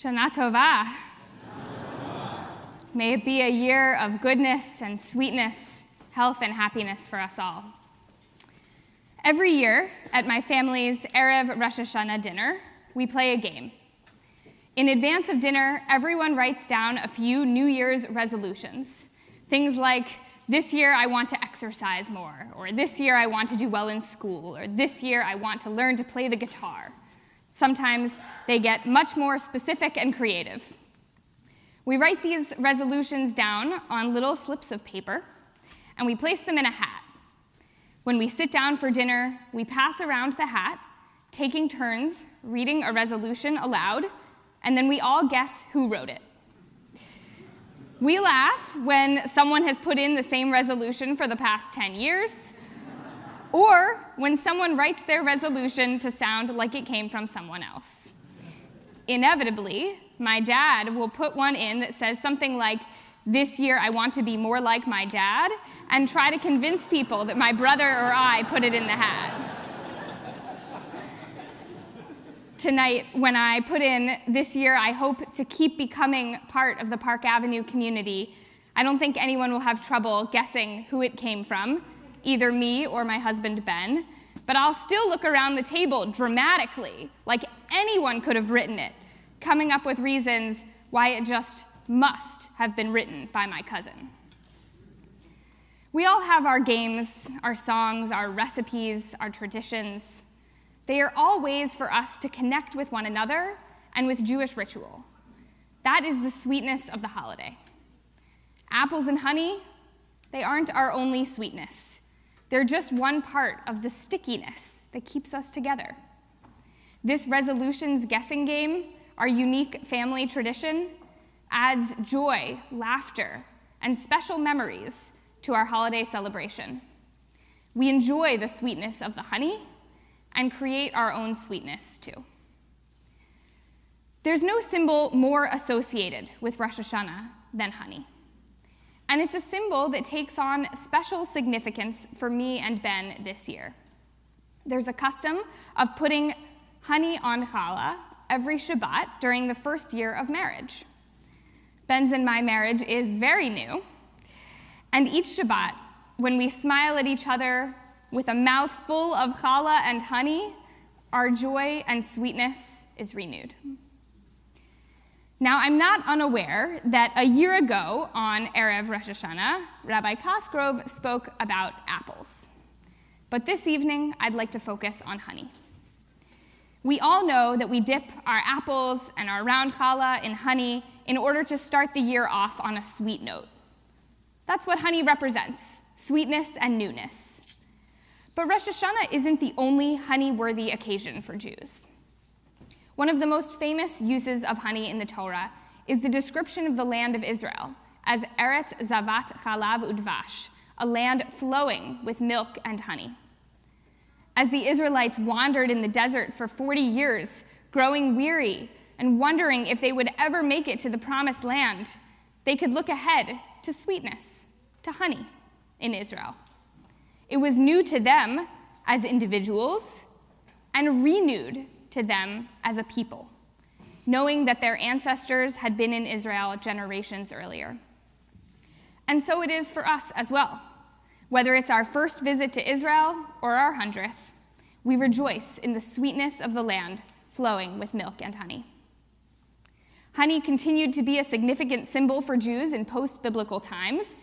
Shana Tova. May it be a year of goodness and sweetness, health and happiness for us all. Every year at my family's Erev Rosh Hashanah dinner, we play a game. In advance of dinner, everyone writes down a few New Year's resolutions. Things like, this year I want to exercise more, or this year I want to do well in school, or this year I want to learn to play the guitar. Sometimes they get much more specific and creative. We write these resolutions down on little slips of paper, and we place them in a hat. When we sit down for dinner, we pass around the hat, taking turns reading a resolution aloud, and then we all guess who wrote it. We laugh when someone has put in the same resolution for the past 10 years, or when someone writes their resolution to sound like it came from someone else. Inevitably, my dad will put one in that says something like, this year I want to be more like my dad, and try to convince people that my brother or I put it in the hat. Tonight, when I put in, this year I hope to keep becoming part of the Park Avenue community, I don't think anyone will have trouble guessing who it came from, either me or my husband Ben, but I'll still look around the table dramatically, like anyone could have written it, coming up with reasons why it just must have been written by my cousin. We all have our games, our songs, our recipes, our traditions. They are all ways for us to connect with one another and with Jewish ritual. That is the sweetness of the holiday. Apples and honey, they aren't our only sweetness. They're just one part of the stickiness that keeps us together. This resolutions guessing game, our unique family tradition, adds joy, laughter, and special memories to our holiday celebration. We enjoy the sweetness of the honey and create our own sweetness too. There's no symbol more associated with Rosh Hashanah than honey. And it's a symbol that takes on special significance for me and Ben this year. There's a custom of putting honey on challah every Shabbat during the first year of marriage. Ben's and my marriage is very new, and each Shabbat, when we smile at each other with a mouth full of challah and honey, our joy and sweetness is renewed. Now, I'm not unaware that a year ago on Erev Rosh Hashanah, Rabbi Cosgrove spoke about apples. But this evening, I'd like to focus on honey. We all know that we dip our apples and our round challah in honey in order to start the year off on a sweet note. That's what honey represents, sweetness and newness. But Rosh Hashanah isn't the only honey-worthy occasion for Jews. One of the most famous uses of honey in the Torah is the description of the land of Israel as Eretz Zavat Chalav Udvash, a land flowing with milk and honey. As the Israelites wandered in the desert for 40 years, growing weary and wondering if they would ever make it to the promised land, they could look ahead to sweetness, to honey in Israel. It was new to them as individuals and renewed to them as a people, knowing that their ancestors had been in Israel generations earlier. And so it is for us as well. Whether it's our first visit to Israel or our 100th, we rejoice in the sweetness of the land flowing with milk and honey. Honey continued to be a significant symbol for Jews in post-biblical times.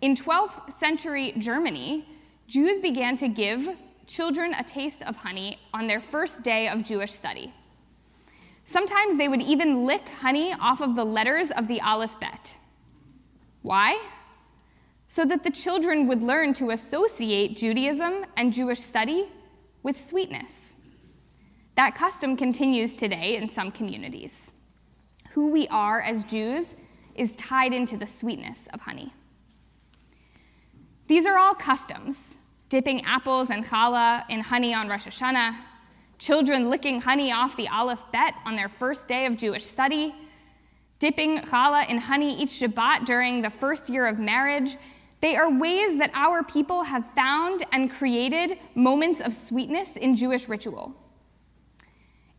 In 12th century Germany, Jews began to give children a taste of honey on their first day of Jewish study. Sometimes they would even lick honey off of the letters of the alphabet. Why? So that the children would learn to associate Judaism and Jewish study with sweetness. That custom continues today in some communities. Who we are as Jews is tied into the sweetness of honey. These are all customs: dipping apples and challah in honey on Rosh Hashanah, children licking honey off the aleph bet on their first day of Jewish study, dipping challah in honey each Shabbat during the first year of marriage. They are ways that our people have found and created moments of sweetness in Jewish ritual.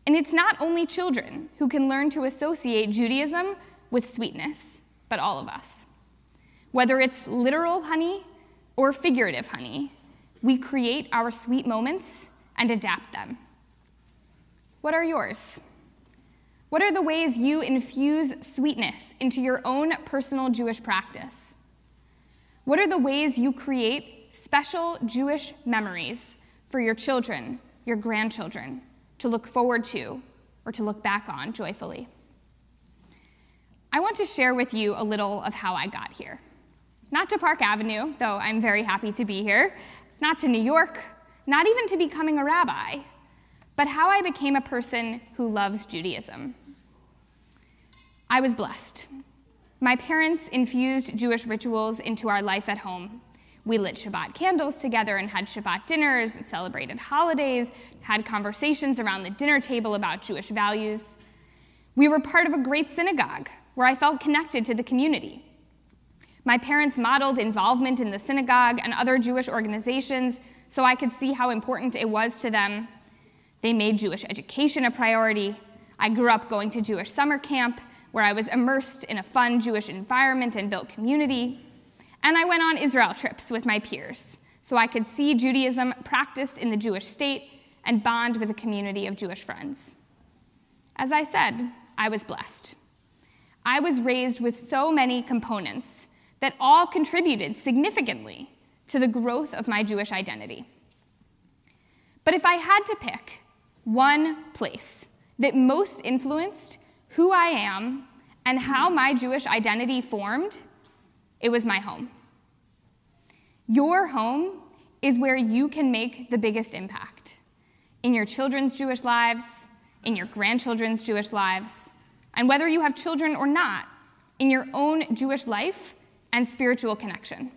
And it's not only children who can learn to associate Judaism with sweetness, but all of us. Whether it's literal honey or figurative honey, we create our sweet moments and adapt them. What are yours? What are the ways you infuse sweetness into your own personal Jewish practice? What are the ways you create special Jewish memories for your children, your grandchildren, to look forward to or to look back on joyfully? I want to share with you a little of how I got here. Not to Park Avenue, though I'm very happy to be here, not to New York, not even to becoming a rabbi, but how I became a person who loves Judaism. I was blessed. My parents infused Jewish rituals into our life at home. We lit Shabbat candles together and had Shabbat dinners and celebrated holidays, had conversations around the dinner table about Jewish values. We were part of a great synagogue where I felt connected to the community. My parents modeled involvement in the synagogue and other Jewish organizations so I could see how important it was to them. They made Jewish education a priority. I grew up going to Jewish summer camp, where I was immersed in a fun Jewish environment and built community. And I went on Israel trips with my peers, so I could see Judaism practiced in the Jewish state and bond with a community of Jewish friends. As I said, I was blessed. I was raised with so many components that all contributed significantly to the growth of my Jewish identity. But if I had to pick one place that most influenced who I am and how my Jewish identity formed, it was my home. Your home is where you can make the biggest impact in your children's Jewish lives, in your grandchildren's Jewish lives, and whether you have children or not, in your own Jewish life and spiritual connection.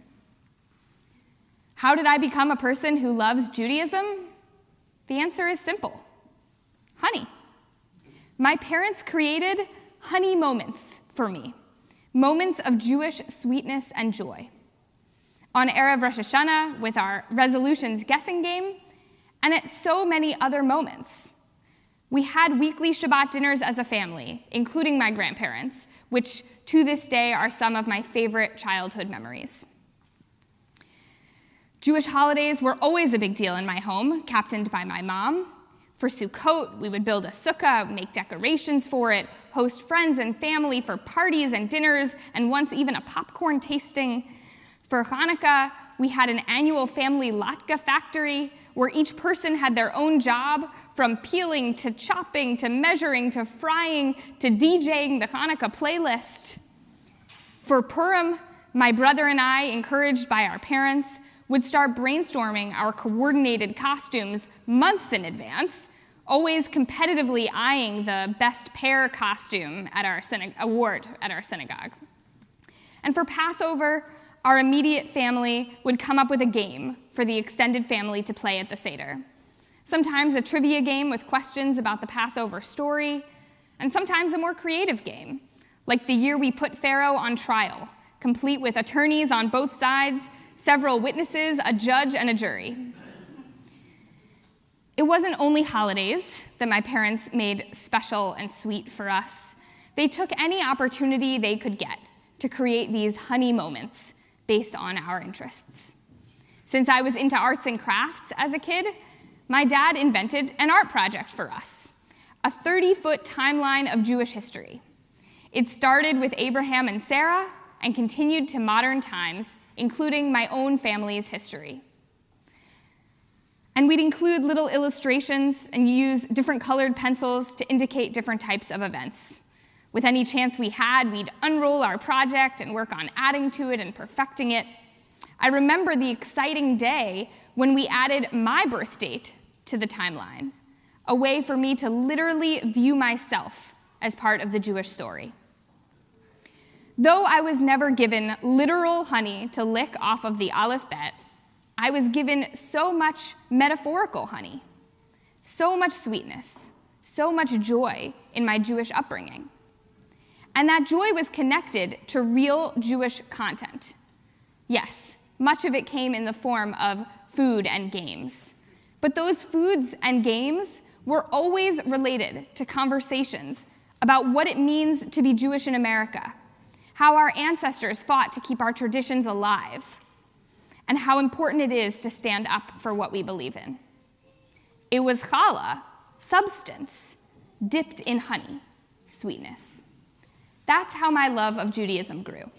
How did I become a person who loves Judaism? The answer is simple: honey. My parents created honey moments for me, moments of Jewish sweetness and joy. On Erev Rosh Hashanah with our resolutions guessing game, and at so many other moments. We had weekly Shabbat dinners as a family, including my grandparents, which to this day are some of my favorite childhood memories. Jewish holidays were always a big deal in my home, captained by my mom. For Sukkot, we would build a sukkah, make decorations for it, host friends and family for parties and dinners, and once even a popcorn tasting. For Hanukkah, we had an annual family latke factory where each person had their own job, from peeling to chopping to measuring to frying to DJing the Hanukkah playlist. For Purim, my brother and I, encouraged by our parents, would start brainstorming our coordinated costumes months in advance, always competitively eyeing the best pair costume at our award at our synagogue. And for Passover, our immediate family would come up with a game for the extended family to play at the Seder. Sometimes a trivia game with questions about the Passover story, and sometimes a more creative game, like the year we put Pharaoh on trial, complete with attorneys on both sides, several witnesses, a judge, and a jury. It wasn't only holidays that my parents made special and sweet for us. They took any opportunity they could get to create these honey moments based on our interests. Since I was into arts and crafts as a kid, my dad invented an art project for us, a 30-foot timeline of Jewish history. It started with Abraham and Sarah and continued to modern times, including my own family's history. And we'd include little illustrations and use different colored pencils to indicate different types of events. With any chance we had, we'd unroll our project and work on adding to it and perfecting it. I remember the exciting day when we added my birth date to the timeline, a way for me to literally view myself as part of the Jewish story. Though I was never given literal honey to lick off of the Aleph Bet, I was given so much metaphorical honey, so much sweetness, so much joy in my Jewish upbringing. And that joy was connected to real Jewish content. Yes, much of it came in the form of food and games. But those foods and games were always related to conversations about what it means to be Jewish in America, how our ancestors fought to keep our traditions alive, and how important it is to stand up for what we believe in. It was challah, substance, dipped in honey, sweetness. That's how my love of Judaism grew.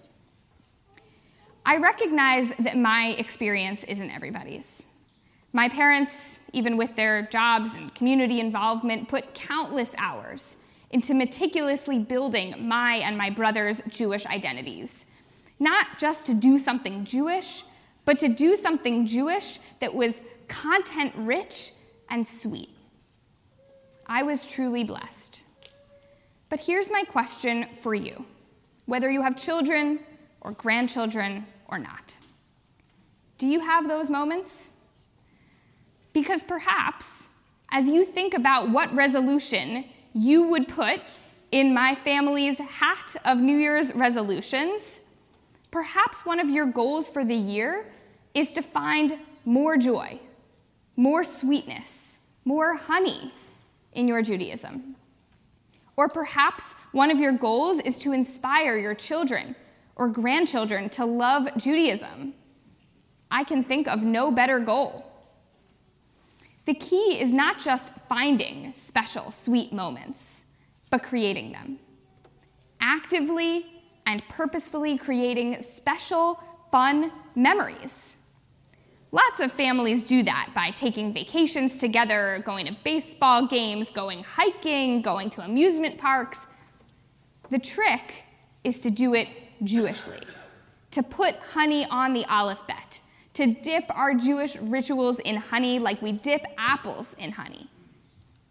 I recognize that my experience isn't everybody's. My parents, even with their jobs and community involvement, put countless hours into meticulously building my and my brother's Jewish identities. Not just to do something Jewish, but to do something Jewish that was content-rich and sweet. I was truly blessed. But here's my question for you, whether you have children or grandchildren or not. Do you have those moments? Because perhaps, as you think about what resolution you would put in my family's hat of New Year's resolutions, perhaps one of your goals for the year is to find more joy, more sweetness, more honey in your Judaism. Or perhaps one of your goals is to inspire your children or grandchildren to love Judaism. I can think of no better goal. The key is not just finding special, sweet moments, but creating them. Actively and purposefully creating special, fun memories. Lots of families do that by taking vacations together, going to baseball games, going hiking, going to amusement parks. The trick is to do it Jewishly, to put honey on the alphabet, to dip our Jewish rituals in honey like we dip apples in honey,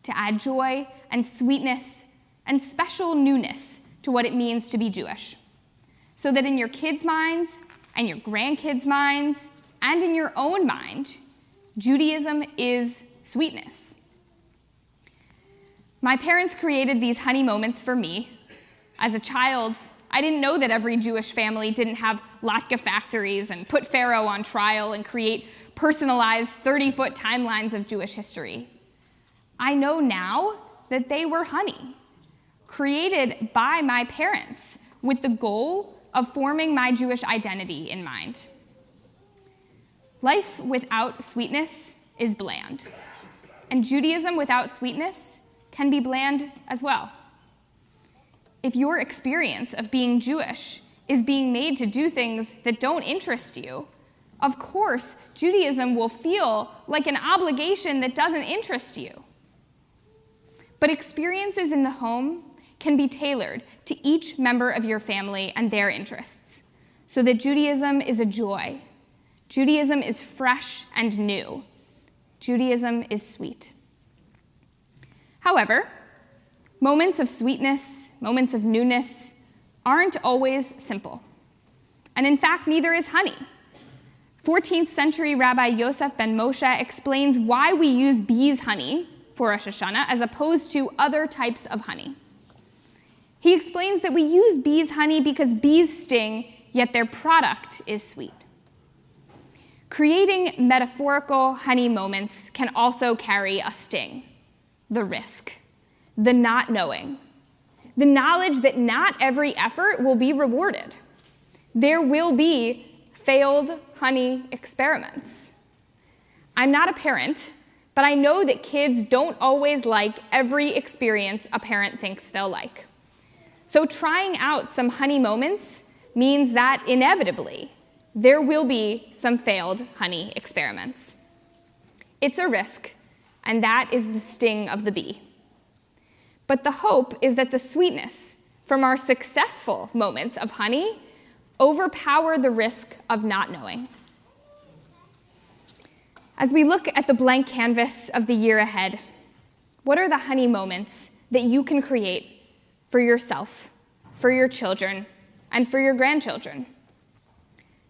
to add joy and sweetness and special newness to what it means to be Jewish, so that in your kids' minds and your grandkids' minds and in your own mind, Judaism is sweetness. My parents created these honey moments for me. As a child, I didn't know that every Jewish family didn't have latke factories and put Pharaoh on trial and create personalized 30-foot timelines of Jewish history. I know now that they were honey, created by my parents with the goal of forming my Jewish identity in mind. Life without sweetness is bland, and Judaism without sweetness can be bland as well. If your experience of being Jewish is being made to do things that don't interest you, of course, Judaism will feel like an obligation that doesn't interest you. But experiences in the home can be tailored to each member of your family and their interests, so that Judaism is a joy. Judaism is fresh and new. Judaism is sweet. However, moments of sweetness, moments of newness, aren't always simple. And in fact, neither is honey. 14th century Rabbi Yosef ben Moshe explains why we use bees' honey for Rosh Hashanah as opposed to other types of honey. He explains that we use bees' honey because bees sting, yet their product is sweet. Creating metaphorical honey moments can also carry a sting, the risk, the not knowing, the knowledge that not every effort will be rewarded. There will be failed honey experiments. I'm not a parent, but I know that kids don't always like every experience a parent thinks they'll like. So trying out some honey moments means that inevitably there will be some failed honey experiments. It's a risk, and that is the sting of the bee. But the hope is that the sweetness from our successful moments of honey overpower the risk of not knowing. As we look at the blank canvas of the year ahead, what are the honey moments that you can create for yourself, for your children, and for your grandchildren?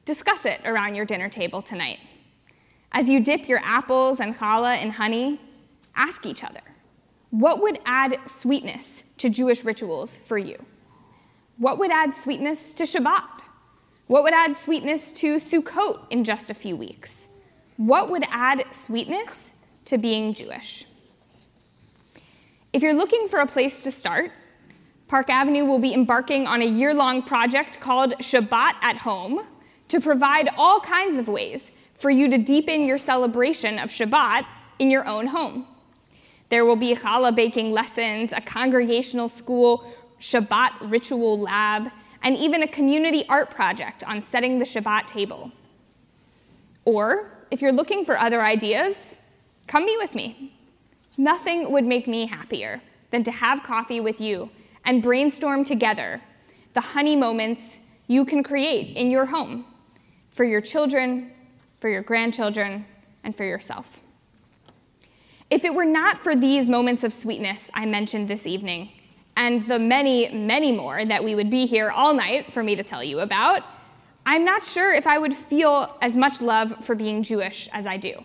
Discuss it around your dinner table tonight. As you dip your apples and challah in honey, ask each other, what would add sweetness to Jewish rituals for you? What would add sweetness to Shabbat? What would add sweetness to Sukkot in just a few weeks? What would add sweetness to being Jewish? If you're looking for a place to start, Park Avenue will be embarking on a year-long project called Shabbat at Home to provide all kinds of ways for you to deepen your celebration of Shabbat in your own home. There will be challah baking lessons, a congregational school, Shabbat ritual lab, and even a community art project on setting the Shabbat table. Or, if you're looking for other ideas, come meet with me. Nothing would make me happier than to have coffee with you and brainstorm together the honey moments you can create in your home for your children, for your grandchildren, and for yourself. If it were not for these moments of sweetness I mentioned this evening, and the many, many more that we would be here all night for me to tell you about, I'm not sure if I would feel as much love for being Jewish as I do.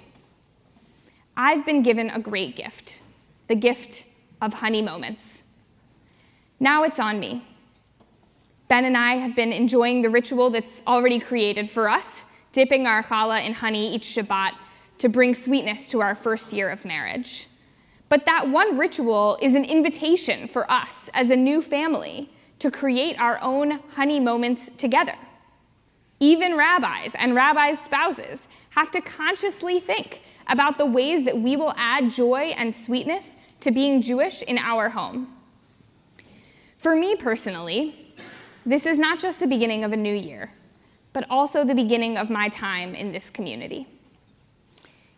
I've been given a great gift, the gift of honey moments. Now it's on me. Ben and I have been enjoying the ritual that's already created for us, dipping our challah in honey each Shabbat to bring sweetness to our first year of marriage. But that one ritual is an invitation for us as a new family to create our own honey moments together. Even rabbis and rabbis' spouses have to consciously think about the ways that we will add joy and sweetness to being Jewish in our home. For me personally, this is not just the beginning of a new year, but also the beginning of my time in this community.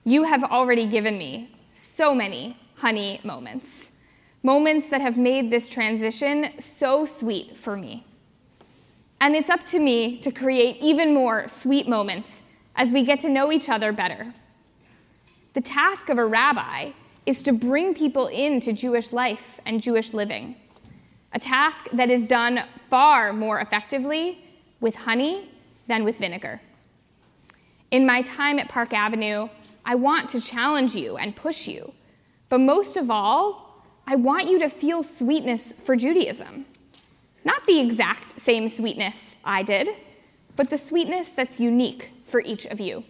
You have already given me so many honey moments, moments that have made this transition so sweet for me. And it's up to me to create even more sweet moments as we get to know each other better. The task of a rabbi is to bring people into Jewish life and Jewish living, a task that is done far more effectively with honey than with vinegar. In my time at Park Avenue, I want to challenge you and push you, but most of all, I want you to feel sweetness for Judaism. Not the exact same sweetness I did, but the sweetness that's unique for each of you.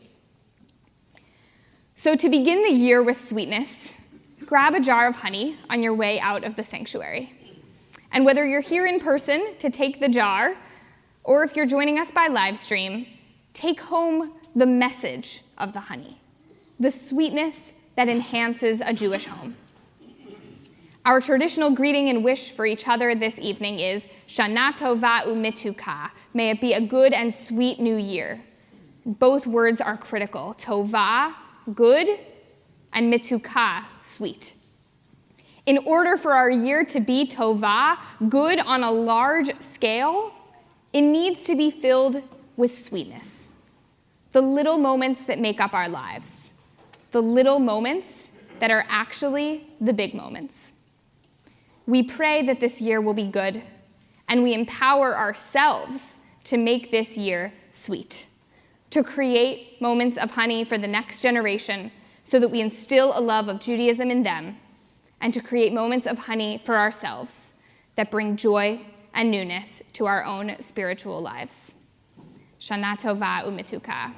So to begin the year with sweetness, grab a jar of honey on your way out of the sanctuary. And whether you're here in person to take the jar, or if you're joining us by live stream, take home the message of the honey, the sweetness that enhances a Jewish home. Our traditional greeting and wish for each other this evening is Shana Tova U'Mituka. May it be a good and sweet new year. Both words are critical. Tova, good, and Mituka, sweet. In order for our year to be Tova, good on a large scale, it needs to be filled with sweetness. The little moments that make up our lives. The little moments that are actually the big moments. We pray that this year will be good, and we empower ourselves to make this year sweet, to create moments of honey for the next generation so that we instill a love of Judaism in them, and to create moments of honey for ourselves that bring joy and newness to our own spiritual lives. Shana Tova U'Mituka.